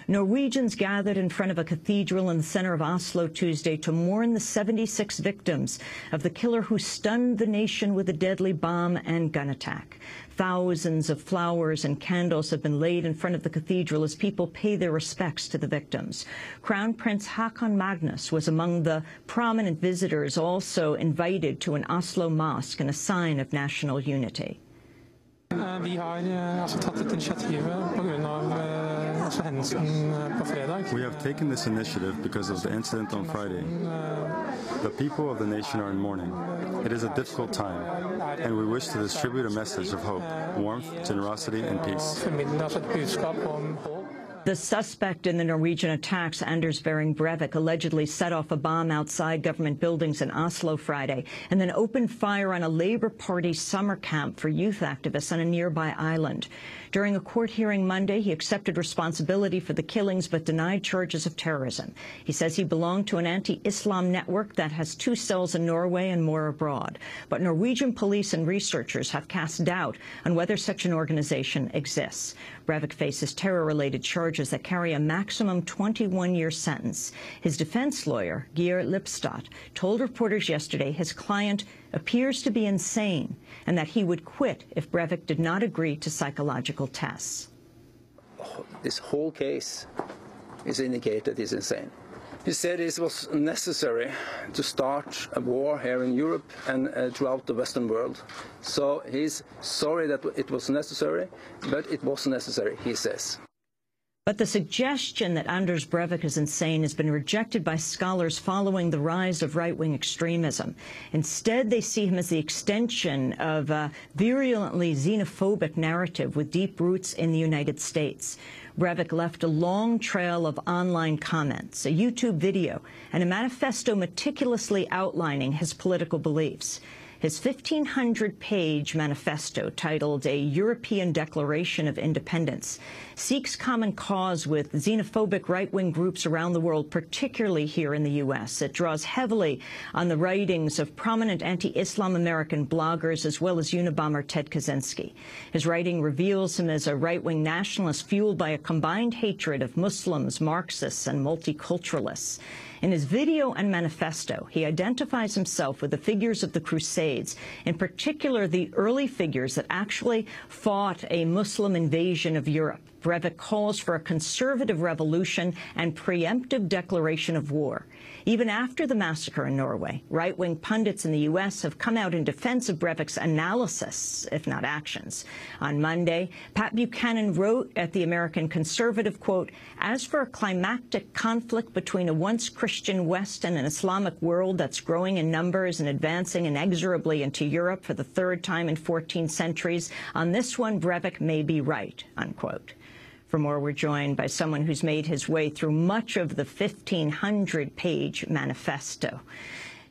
Norwegians gathered in front of a cathedral in the center of Oslo Tuesday to mourn the 76 victims of the killer who stunned the nation with a deadly bomb and gun attack. Thousands of flowers and candles have been laid in front of the cathedral as people pay their respects to the victims. Crown Prince Haakon Magnus was among the prominent visitors also invited to an Oslo mosque in a sign of national unity. Vi har tatt dette initiativet på grunn av hendelsen på fredag. We have taken this initiative because of the incident on Friday. The people of the nation are in mourning. It is a difficult time, and we wish to distribute a message of hope, warmth, generosity, and peace. The suspect in the Norwegian attacks, Anders Behring Breivik, allegedly set off a bomb outside government buildings in Oslo Friday and then opened fire on a Labour Party summer camp for youth activists on a nearby island. During a court hearing Monday, he accepted responsibility for the killings but denied charges of terrorism. He says he belonged to an anti-Islam network that has 2 cells in Norway and more abroad. But Norwegian police and researchers have cast doubt on whether such an organization exists. Breivik faces terror-related charges that carry a maximum 21-year sentence. His defense lawyer, Geir Lipstad, told reporters yesterday his client appears to be insane and that he would quit if Breivik did not agree to psychological tests. This whole case is indicated he's insane. He said it was necessary to start a war here in Europe and throughout the Western world. So he's sorry that it was necessary, but it was necessary, he says. But the suggestion that Anders Breivik is insane has been rejected by scholars following the rise of right-wing extremism. Instead, they see him as the extension of a virulently xenophobic narrative with deep roots in the United States. Breivik left a long trail of online comments, a YouTube video, and a manifesto meticulously outlining his political beliefs. His 1,500-page manifesto, titled A European Declaration of Independence, seeks common cause with xenophobic right-wing groups around the world, particularly here in the U.S. It draws heavily on the writings of prominent anti-Islam American bloggers as well as Unabomber Ted Kaczynski. His writing reveals him as a right-wing nationalist fueled by a combined hatred of Muslims, Marxists, and multiculturalists. In his video and manifesto, he identifies himself with the figures of the Crusades, in particular the early figures that actually fought a Muslim invasion of Europe. Breivik calls for a conservative revolution and preemptive declaration of war. Even after the massacre in Norway, right-wing pundits in the U.S. have come out in defense of Breivik's analysis, if not actions. On Monday, Pat Buchanan wrote at the American Conservative, quote, "As for a climactic conflict between a once Christian West and an Islamic world that's growing in numbers and advancing inexorably into Europe for the 3rd time in 14 centuries, on this one, Breivik may be right," unquote. For more, we're joined by someone who's made his way through much of the 1,500-page manifesto.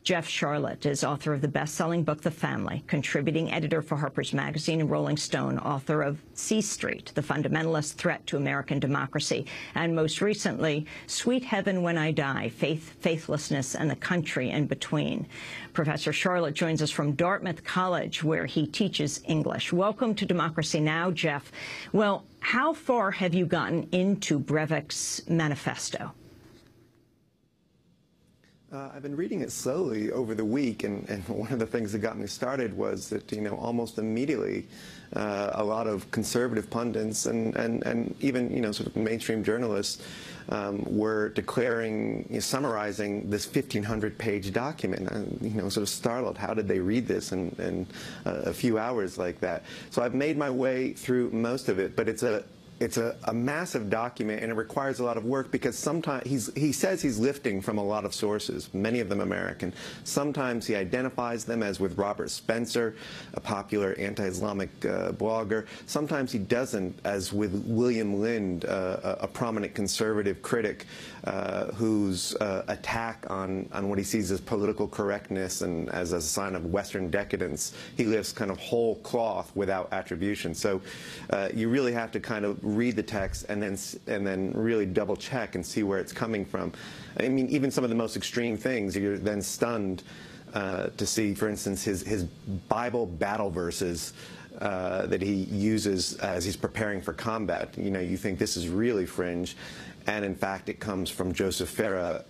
Jeff Sharlet is author of the best-selling book, The Family, contributing editor for Harper's Magazine and Rolling Stone, author of C Street, The Fundamentalist Threat to American Democracy, and most recently, Sweet Heaven When I Die, Faith, Faithlessness, and the Country in Between. Professor Sharlet joins us from Dartmouth College, where he teaches English. Welcome to Democracy Now!, Jeff. Well, how far have you gotten into Breivik's manifesto? I've been reading it slowly over the week, and one of the things that got me started was that, almost immediately a lot of conservative pundits and even, sort of mainstream journalists were declaring, summarizing this 1,500-page document. Sort of startled. How did they read this in a few hours like that? So I've made my way through most of it, but it's a massive document, and it requires a lot of work because sometimes he says he's lifting from a lot of sources, many of them American. Sometimes he identifies them, as with Robert Spencer, a popular anti-Islamic blogger. Sometimes he doesn't, as with William Lind, a prominent conservative critic whose attack on what he sees as political correctness and as a sign of Western decadence, he lifts kind of whole cloth without attribution. So you really have to kind of read the text and then really double check and see where it's coming from. I mean, even some of the most extreme things, you're then stunned to see, for instance, his Bible battle verses that he uses as he's preparing for combat. You think this is really fringe. And in fact, it comes from Joseph Farah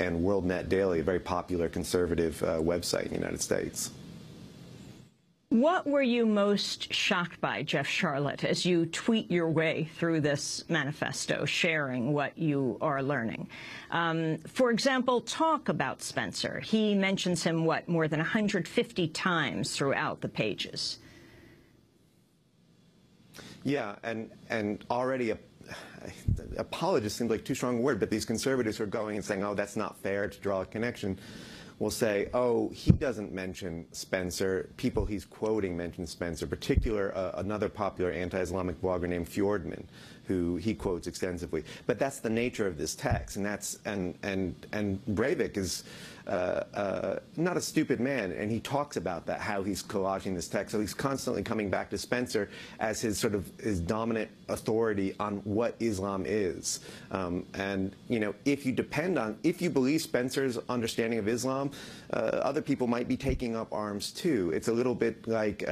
and WorldNet Daily, a very popular conservative website in the United States. What were you most shocked by, Jeff Sharlet, as you tweet your way through this manifesto, sharing what you are learning? For example, talk about Spencer. He mentions him, what, more than 150 times throughout the pages. Yeah, and already apologist seems like too strong a word, but these conservatives who are going and saying, oh, that's not fair to draw a connection, will say, oh, he doesn't mention Spencer. People he's quoting mention Spencer, another popular anti-Islamic blogger named Fjordman, who he quotes extensively. But that's the nature of this text, and Breivik is not a stupid man, and he talks about that, how he's collaging this text. So he's constantly coming back to Spencer as his his dominant authority on what Islam is. And you know, if you believe Spencer's understanding of Islam, other people might be taking up arms too. It's a little bit like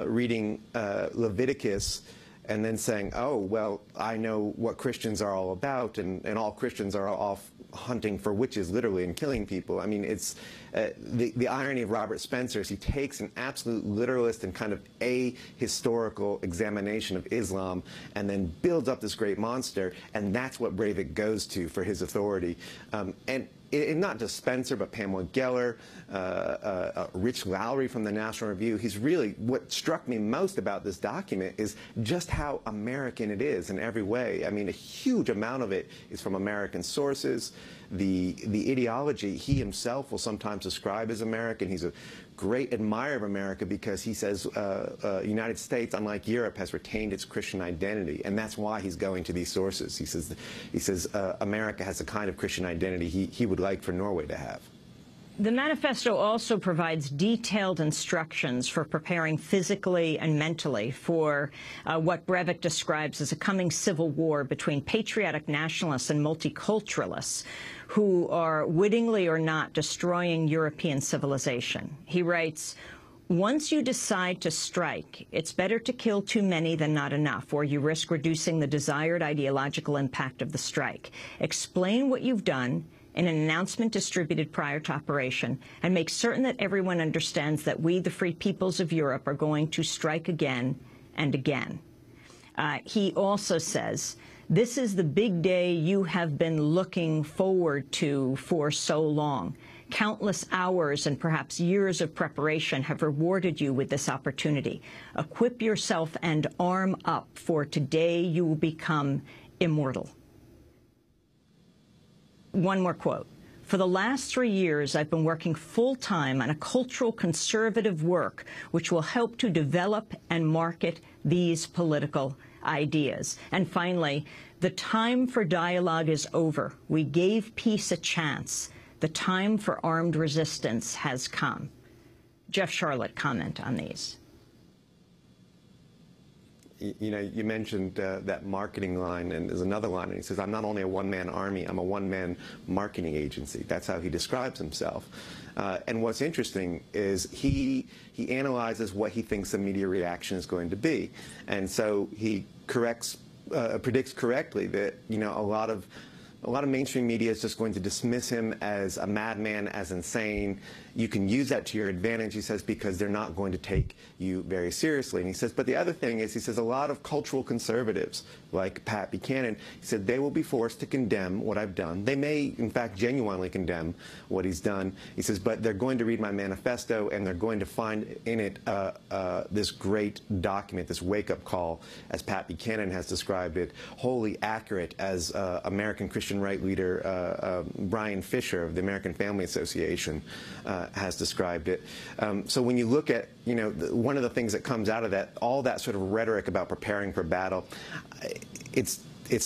reading Leviticus and then saying, oh, well, I know what Christians are all about, and all Christians are off hunting for witches, literally, and killing people. I mean, it's the irony of Robert Spencer is he takes an absolute literalist and kind of ahistorical examination of Islam and then builds up this great monster, and that's what Breivik goes to for his authority. And not just Spencer, but Pamela Geller, Rich Lowry from the National Review. What struck me most about this document is just how American it is in every way. I mean, a huge amount of it is from American sources. The ideology he himself will sometimes describe as American. He's a great admirer of America because he says United States, unlike Europe, has retained its Christian identity, and that's why he's going to these sources. He says America has a kind of Christian identity he would like for Norway to have. The manifesto also provides detailed instructions for preparing physically and mentally for what Breivik describes as a coming civil war between patriotic nationalists and multiculturalists who are wittingly or not destroying European civilization. He writes, once you decide to strike, it's better to kill too many than not enough, or you risk reducing the desired ideological impact of the strike. Explain what you've done in an announcement distributed prior to operation, and make certain that everyone understands that we, the free peoples of Europe, are going to strike again and again. He also says, this is the big day you have been looking forward to for so long. Countless hours and perhaps years of preparation have rewarded you with this opportunity. Equip yourself and arm up, for today you will become immortal. One more quote. For the last 3 years, I've been working full-time on a cultural conservative work which will help to develop and market these political ideas. And finally, the time for dialogue is over. We gave peace a chance. The time for armed resistance has come. Jeff Sharlet, comment on these. You know, you mentioned that marketing line, and there's another line, and he says, I'm not only a one-man army, I'm a one-man marketing agency. That's how he describes himself. And what's interesting is he analyzes what he thinks the media reaction is going to be. And so he predicts correctly that, you know, a lot of mainstream media is just going to dismiss him as a madman, as insane. You can use that to your advantage, he says, because they're not going to take you very seriously. And he says, but the other thing is, he says, a lot of cultural conservatives, like Pat Buchanan, he said, they will be forced to condemn what I've done. They may, in fact, genuinely condemn what he's done. He says, but they're going to read my manifesto, and they're going to find in it this great document, this wake-up call, as Pat Buchanan has described it, wholly accurate as American Christian right leader Brian Fisher of the American Family Association has described it. So when you look at, you know, one of the things that comes out of that, all that sort of rhetoric about preparing for battle, it's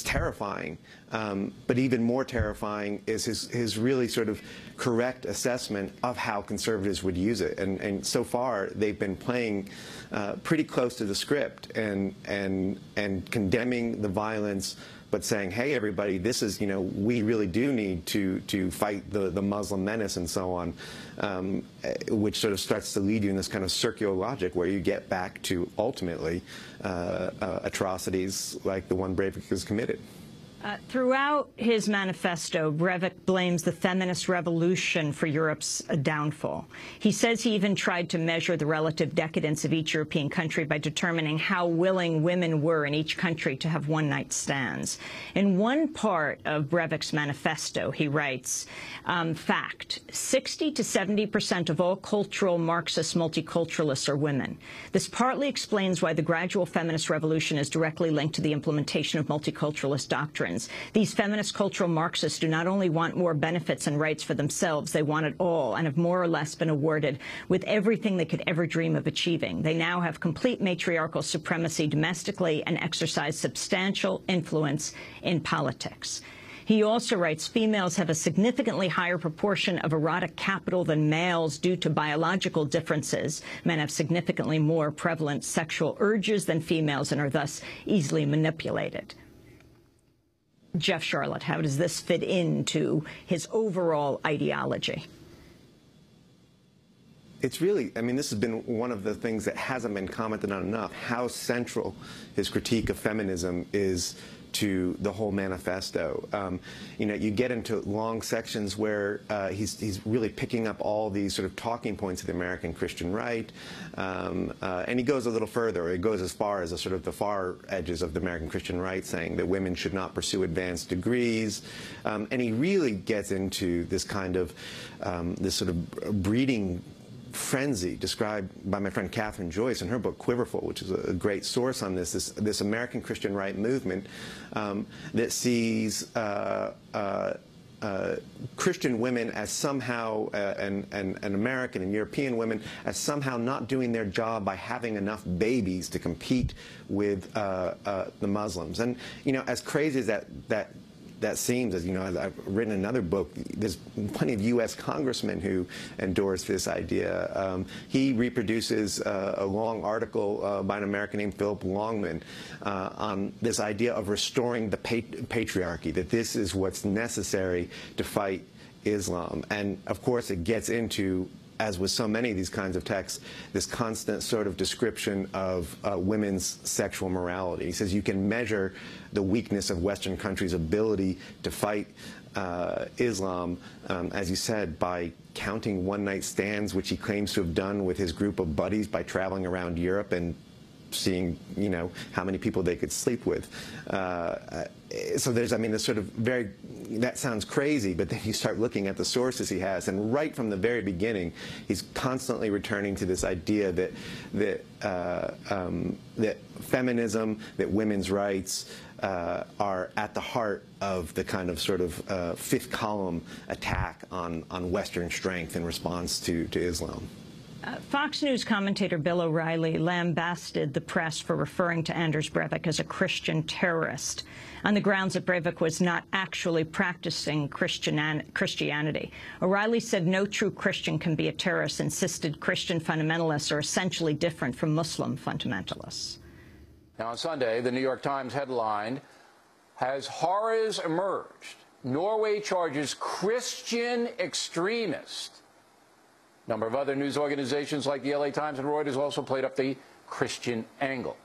terrifying. But even more terrifying is his really sort of correct assessment of how conservatives would use it. And so far, they've been playing pretty close to the script and condemning the violence, but saying, hey, everybody, this is, you know, we really do need to fight the Muslim menace and so on, which sort of starts to lead you in this kind of circular logic where you get back to, ultimately, atrocities like the one Breivik has committed. Throughout his manifesto, Breivik blames the feminist revolution for Europe's downfall. He says he even tried to measure the relative decadence of each European country by determining how willing women were in each country to have one-night stands. In one part of Breivik's manifesto, he writes, fact, 60 to 70% of all cultural Marxist multiculturalists are women. This partly explains why the gradual feminist revolution is directly linked to the implementation of multiculturalist doctrines. These feminist cultural Marxists do not only want more benefits and rights for themselves, they want it all and have more or less been awarded with everything they could ever dream of achieving. They now have complete matriarchal supremacy domestically and exercise substantial influence in politics. He also writes, females have a significantly higher proportion of erotic capital than males due to biological differences. Men have significantly more prevalent sexual urges than females and are thus easily manipulated. Jeff Sharlet, how does this fit into his overall ideology? It's really, I mean, this has been one of the things that hasn't been commented on enough, how central his critique of feminism is to the whole manifesto. You know, you get into long sections where he's really picking up all these sort of talking points of the American Christian right, and he goes a little further. He goes as far as sort of the far edges of the American Christian right, saying that women should not pursue advanced degrees, and he really gets into this kind of this sort of breeding frenzy described by my friend Catherine Joyce in her book Quiverful, which is a great source on this American Christian right movement that sees Christian women as somehow, and American and European women as somehow not doing their job by having enough babies to compete with the Muslims. And, you know, as crazy as that seems, as you know, I've written another book, there's plenty of U.S. congressmen who endorse this idea. He reproduces a long article by an American named Philip Longman on this idea of restoring the patriarchy, that this is what's necessary to fight Islam. And, of course, it gets into, as with so many of these kinds of texts, this constant sort of description of women's sexual morality. He says you can measure the weakness of Western countries' ability to fight Islam, as you said, by counting one-night stands, which he claims to have done with his group of buddies by traveling around Europe and seeing, you know, how many people they could sleep with. So there's, I mean, this sort of very, that sounds crazy, but then you start looking at the sources he has, and right from the very beginning, he's constantly returning to this idea that feminism, that women's rights are at the heart of the kind of sort of fifth column attack on Western strength in response to Islam. Fox News commentator Bill O'Reilly lambasted the press for referring to Anders Breivik as a Christian terrorist on the grounds that Breivik was not actually practicing Christianity. O'Reilly said no true Christian can be a terrorist, insisted Christian fundamentalists are essentially different from Muslim fundamentalists. Now, on Sunday, the New York Times headlined, "As horrors emerged, Norway charges Christian extremist." A number of other news organizations like the LA Times and Reuters also played up the Christian angle.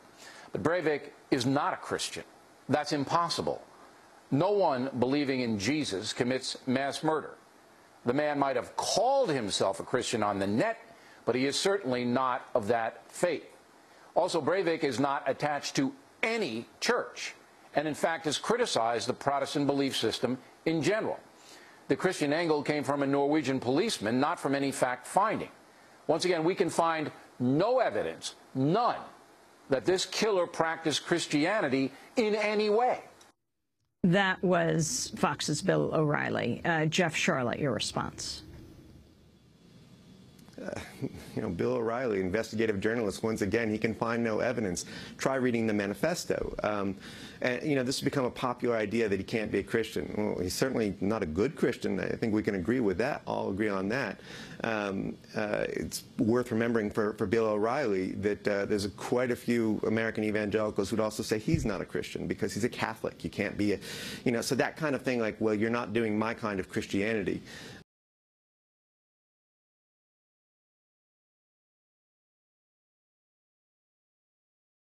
But Breivik is not a Christian. That's impossible. No one believing in Jesus commits mass murder. The man might have called himself a Christian on the net, but he is certainly not of that faith. Also, Breivik is not attached to any church, and in fact has criticized the Protestant belief system in general. The Christian angle came from a Norwegian policeman, not from any fact-finding. Once again, we can find no evidence, none, that this killer practiced Christianity in any way. That was Fox's Bill O'Reilly. Jeff Sharlet, your response. You know, Bill O'Reilly, investigative journalist, once again, he can find no evidence. Try reading the manifesto. And, you know, this has become a popular idea that he can't be a Christian. Well, he's certainly not a good Christian. I think we can agree with that. All agree on that. It's worth remembering for Bill O'Reilly that there's quite a few American evangelicals who'd also say he's not a Christian because he's a Catholic. You can't be a, you know, so that kind of thing, like, well, you're not doing my kind of Christianity.